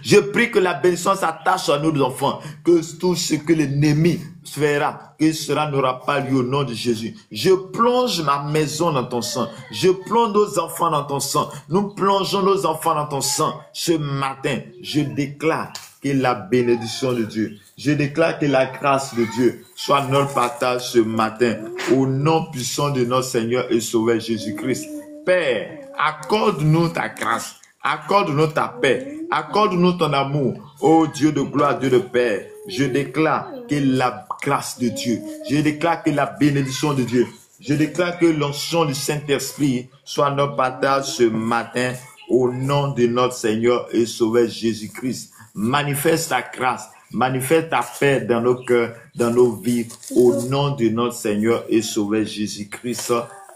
Je prie que la bénédiction s'attache à nos enfants, que tout ce que l'ennemi fera, que cela n'aura pas lieu au nom de Jésus. Je plonge ma maison dans ton sang. Je plonge nos enfants dans ton sang. Nous plongeons nos enfants dans ton sang. Ce matin, je déclare que la bénédiction de Dieu, je déclare que la grâce de Dieu soit notre partage ce matin, au nom puissant de notre Seigneur et Sauveur Jésus-Christ. Père, accorde-nous ta grâce, accorde-nous ta paix, accorde-nous ton amour, ô Dieu de gloire, Dieu de Père. Je déclare que la grâce de Dieu, je déclare que la bénédiction de Dieu, je déclare que l'onction du Saint-Esprit soit notre partage ce matin, au nom de notre Seigneur et Sauveur Jésus-Christ. Manifeste ta grâce, manifeste ta paix dans nos cœurs, dans nos vies, au nom de notre Seigneur et Sauveur Jésus-Christ.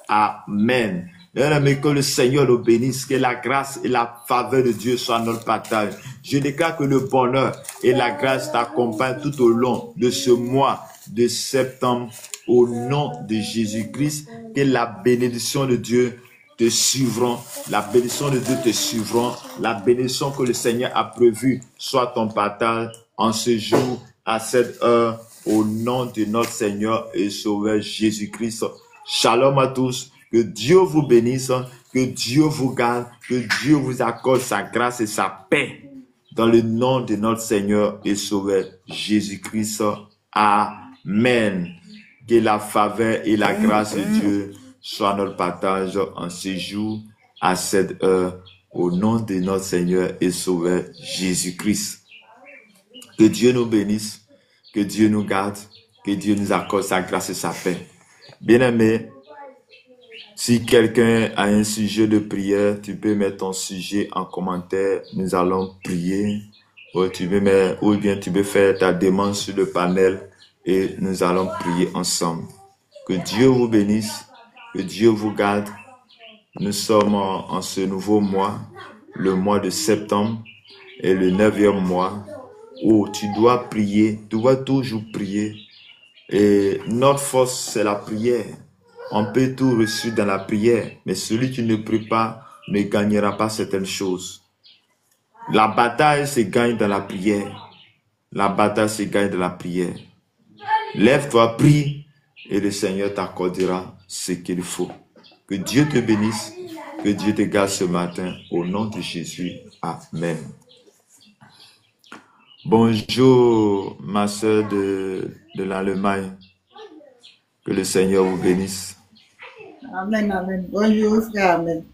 Amen. Mais que le Seigneur nous bénisse, que la grâce et la faveur de Dieu soient notre partage. Je déclare que le bonheur et la grâce t'accompagnent tout au long de ce mois de septembre, au nom de Jésus-Christ. Que la bénédiction de Dieu te suivront, la bénédiction de Dieu te suivront, la bénédiction que le Seigneur a prévue soit ton partage en ce jour, à cette heure, au nom de notre Seigneur et Sauveur Jésus-Christ. Shalom à tous. Que Dieu vous bénisse. Que Dieu vous garde. Que Dieu vous accorde sa grâce et sa paix. Dans le nom de notre Seigneur et Sauveur Jésus-Christ. Amen. Que la faveur et la grâce de Dieu soient notre partage en ce jour, à cette heure, au nom de notre Seigneur et Sauveur Jésus-Christ. Que Dieu nous bénisse, que Dieu nous garde, que Dieu nous accorde sa grâce et sa paix. Bien-aimé, si quelqu'un a un sujet de prière, tu peux mettre ton sujet en commentaire. Nous allons prier. Ou bien tu peux faire ta demande sur le panel et nous allons prier ensemble. Que Dieu vous bénisse, que Dieu vous garde. Nous sommes en ce nouveau mois, le mois de septembre et le 9e mois où tu dois prier, tu dois toujours prier. Et notre force, c'est la prière. On peut tout reçu dans la prière, mais celui qui ne prie pas ne gagnera pas certaines choses. La bataille se gagne dans la prière. La bataille se gagne dans la prière. Lève-toi, prie, et le Seigneur t'accordera ce qu'il faut. Que Dieu te bénisse, que Dieu te garde ce matin, au nom de Jésus. Amen. Bonjour, ma soeur de l'Allemagne. Que le Seigneur vous bénisse. Amen, amen. Bonjour, frère, amen.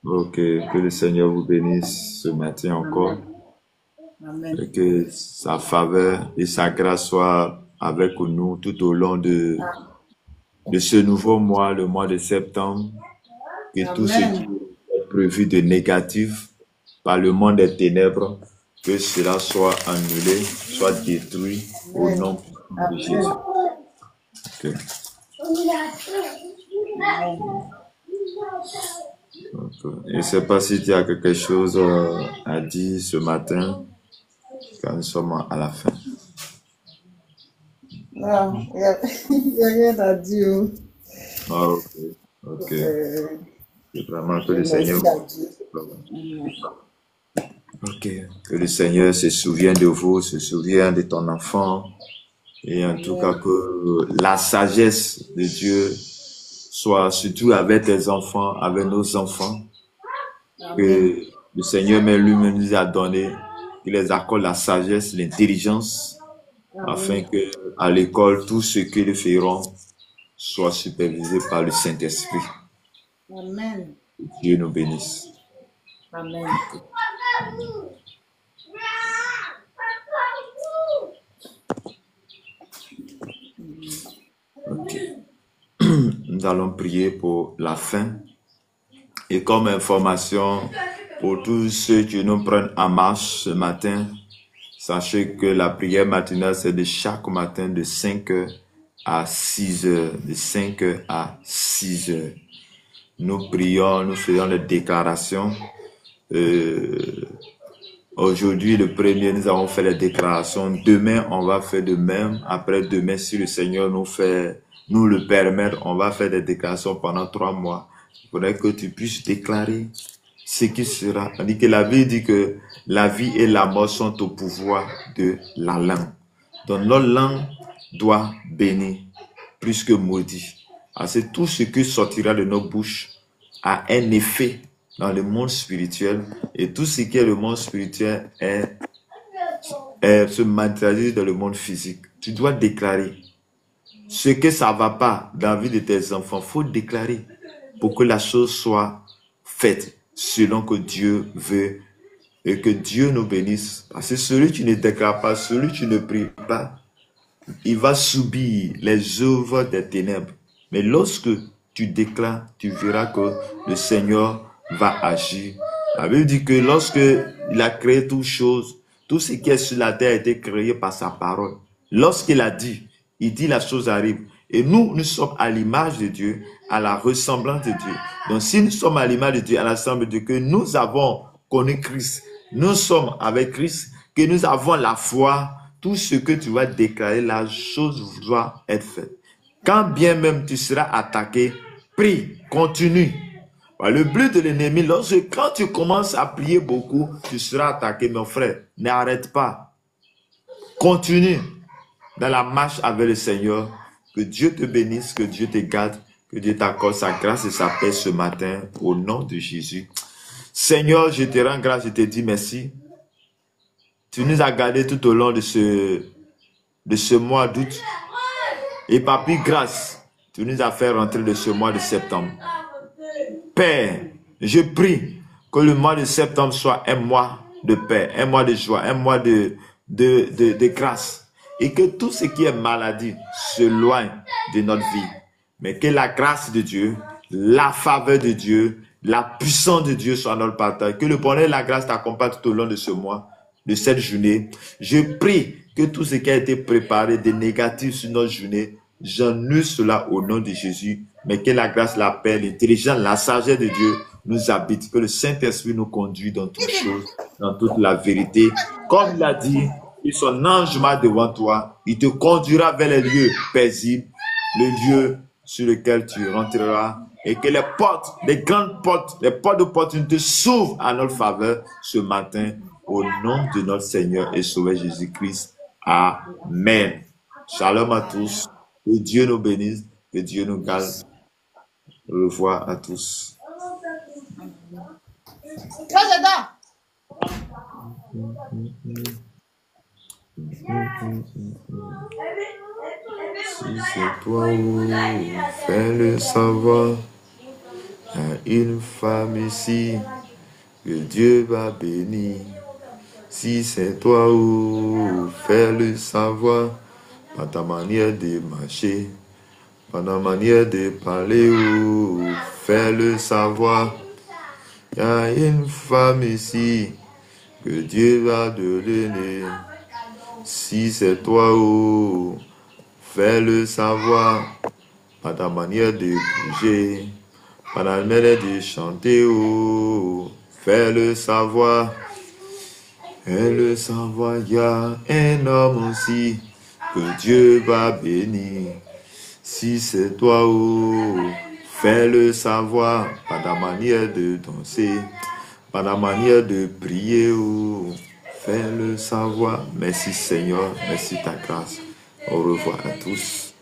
Ok, que le Seigneur vous bénisse ce matin encore. Amen. Et que sa faveur et sa grâce soient avec nous tout au long de ce nouveau mois, le mois de septembre. Que Amen. tout ce qui est prévu de négatif par le monde des ténèbres, que cela soit annulé, soit détruit au nom de Jésus. Okay. Je ne sais pas si tu as quelque chose à dire ce matin, quand nous sommes à la fin. Non, il n'y a rien à dire. Ah, ok. C'est vraiment que le Seigneur. Ok. Que le Seigneur se souvienne de vous, se souvienne de ton enfant. Et en tout cas, que la sagesse de Dieu soit surtout avec tes enfants, avec nos enfants. Que le Seigneur même lui-même nous a donné, qu'il les accorde la sagesse, l'intelligence, afin que à l'école, tout ce qu'ils feront soit supervisé par le Saint-Esprit. Amen. Dieu nous bénisse. Amen. Ok. Nous allons prier pour la fin. Et comme information pour tous ceux qui nous prennent en marche ce matin, sachez que la prière matinale, c'est de chaque matin de 5h à 6h. De 5h à 6h. Nous prions, nous faisons les déclarations. Aujourd'hui, le premier, nous avons fait les déclarations. Demain, on va faire de même. Après demain, si le Seigneur nous le permet, on va faire des déclarations pendant 3 mois. Il faudrait que tu puisses déclarer ce qui sera. On dit que la Bible dit que la vie et la mort sont au pouvoir de la langue. Donc, notre langue doit bénir plus que maudit. C'est tout ce qui sortira de nos bouches a un effet dans le monde spirituel, et tout ce qui est le monde spirituel se matérialise dans le monde physique. Tu dois déclarer ce que ça va pas dans la vie de tes enfants. Faut déclarer pour que la chose soit faite selon que Dieu veut, et que Dieu nous bénisse. Parce que celui qui ne déclare pas, celui qui ne prie pas, il va subir les œuvres des ténèbres. Mais lorsque tu déclares, tu verras que le Seigneur va agir. La Bible dit que lorsque il a créé toutes choses, tout ce qui est sur la terre a été créé par sa parole. Lorsqu'il a dit, il dit la chose arrive. Et nous sommes à l'image de Dieu, à la ressemblance de Dieu. Donc si nous sommes à l'image de Dieu, à la ressemblance de Dieu, que nous avons connu Christ, nous sommes avec Christ, que nous avons la foi, tout ce que tu vas déclarer, la chose doit être faite. Quand bien même tu seras attaqué, prie, continue. Le but de l'ennemi, quand tu commences à prier beaucoup, tu seras attaqué, mon frère. N'arrête pas. Continue dans la marche avec le Seigneur. Que Dieu te bénisse, que Dieu te garde, Que Dieu t'accorde sa grâce et sa paix ce matin au nom de Jésus. Seigneur, je te rends grâce, je te dis merci. Tu nous as gardés tout au long de ce mois d'août. Et par plus grâce, tu nous as fait rentrer de ce mois de septembre. Père, je prie que le mois de septembre soit un mois de paix, un mois de joie, un mois de grâce. Et que tout ce qui est maladie s'éloigne de notre vie. Mais que la grâce de Dieu, la faveur de Dieu, la puissance de Dieu soit notre partage. Que le bonheur et la grâce t'accompagnent tout au long de ce mois, de cette journée. Je prie que tout ce qui a été préparé de négatif sur notre journée, j'annule cela au nom de Jésus. Mais que la grâce, la paix, l'intelligence, la sagesse de Dieu nous habite. Que le Saint-Esprit nous conduise dans toutes choses, dans toute la vérité. Comme il a dit, et son ange marche devant toi, il te conduira vers les lieux paisibles, le lieu sur lequel tu rentreras, et que les portes, les grandes portes, les portes d'opportunité s'ouvrent à notre faveur ce matin, au nom de notre Seigneur et Sauveur Jésus-Christ. Amen. Shalom à tous. Que Dieu nous bénisse, que Dieu nous garde. Au revoir à tous. Si c'est toi, fais-le savoir. Il y a une femme ici que Dieu va bénir. Si c'est toi, fais-le savoir. Par ta manière de marcher, par ta manière de parler, fais-le savoir. Il y a une femme ici que Dieu va te donner. Si c'est toi, fais-le savoir. Par ta manière de bouger, par ta manière de chanter, fais-le savoir. Fais-le savoir, il y a un homme aussi que Dieu va bénir. Si c'est toi, fais-le savoir. Par ta manière de danser, par ta manière de prier, fais-le savoir. Merci Seigneur, merci ta grâce. Au revoir à tous.